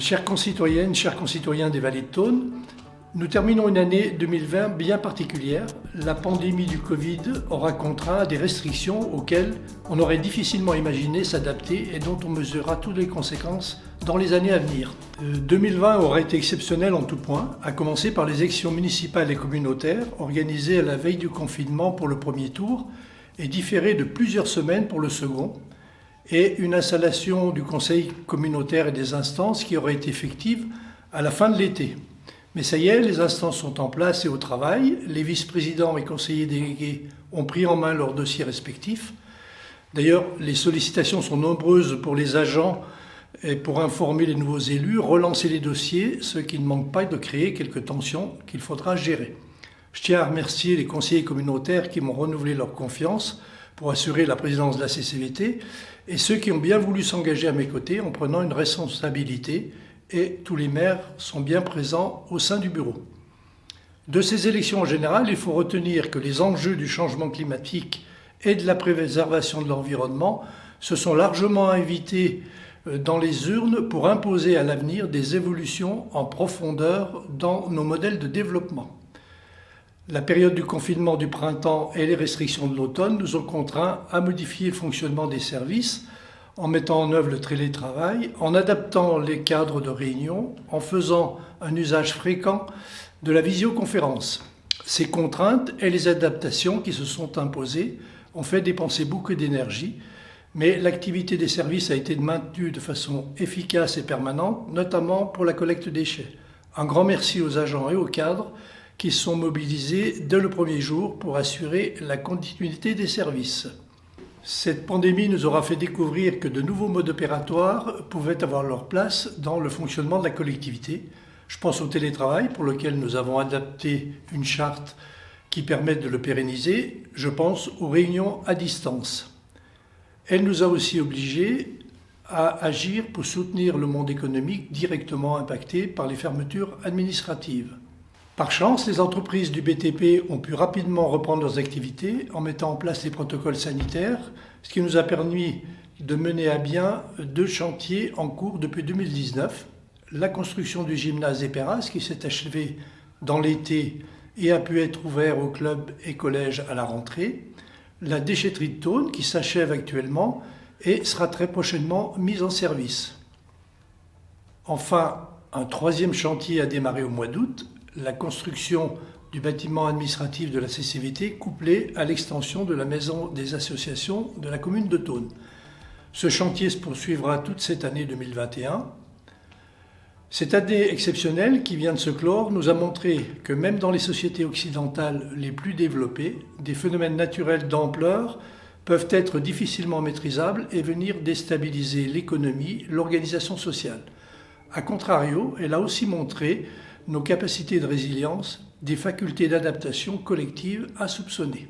Chères concitoyennes, chers concitoyens des Vallées de Thône, nous terminons une année 2020 bien particulière. La pandémie du Covid aura contraint des restrictions auxquelles on aurait difficilement imaginé s'adapter et dont on mesurera toutes les conséquences dans les années à venir. 2020 aura été exceptionnel en tout point, à commencer par les élections municipales et communautaires organisées à la veille du confinement pour le premier tour et différées de plusieurs semaines pour le second, et une installation du conseil communautaire et des instances qui aurait été effective à la fin de l'été. Mais ça y est, les instances sont en place et au travail. Les vice-présidents et conseillers délégués ont pris en main leurs dossiers respectifs. D'ailleurs, les sollicitations sont nombreuses pour les agents et pour informer les nouveaux élus, relancer les dossiers, ce qui ne manque pas de créer quelques tensions qu'il faudra gérer. Je tiens à remercier les conseillers communautaires qui m'ont renouvelé leur confiance pour assurer la présidence de la CCVT et ceux qui ont bien voulu s'engager à mes côtés en prenant une responsabilité, et tous les maires sont bien présents au sein du bureau. De ces élections en général, il faut retenir que les enjeux du changement climatique et de la préservation de l'environnement se sont largement invités dans les urnes pour imposer à l'avenir des évolutions en profondeur dans nos modèles de développement. La période du confinement du printemps et les restrictions de l'automne nous ont contraints à modifier le fonctionnement des services en mettant en œuvre le télétravail, en adaptant les cadres de réunion, en faisant un usage fréquent de la visioconférence. Ces contraintes et les adaptations qui se sont imposées ont fait dépenser beaucoup d'énergie, mais l'activité des services a été maintenue de façon efficace et permanente, notamment pour la collecte des déchets. Un grand merci aux agents et aux cadres qui se sont mobilisés dès le premier jour pour assurer la continuité des services. Cette pandémie nous aura fait découvrir que de nouveaux modes opératoires pouvaient avoir leur place dans le fonctionnement de la collectivité. Je pense au télétravail pour lequel nous avons adapté une charte qui permet de le pérenniser. Je pense aux réunions à distance. Elle nous a aussi obligés à agir pour soutenir le monde économique directement impacté par les fermetures administratives. Par chance, les entreprises du BTP ont pu rapidement reprendre leurs activités en mettant en place les protocoles sanitaires, ce qui nous a permis de mener à bien 2 chantiers en cours depuis 2019. La construction du gymnase Éperas qui s'est achevée dans l'été et a pu être ouvert aux clubs et collèges à la rentrée. La déchetterie de Thône qui s'achève actuellement et sera très prochainement mise en service. Enfin, un 3e chantier a démarré au mois d'août, la construction du bâtiment administratif de la CCVT couplé à l'extension de la maison des associations de la commune de Thône. Ce chantier se poursuivra toute cette année 2021. Cette année exceptionnelle qui vient de se clore nous a montré que même dans les sociétés occidentales les plus développées, des phénomènes naturels d'ampleur peuvent être difficilement maîtrisables et venir déstabiliser l'économie, l'organisation sociale. A contrario, elle a aussi montré nos capacités de résilience, des facultés d'adaptation collective à soupçonner.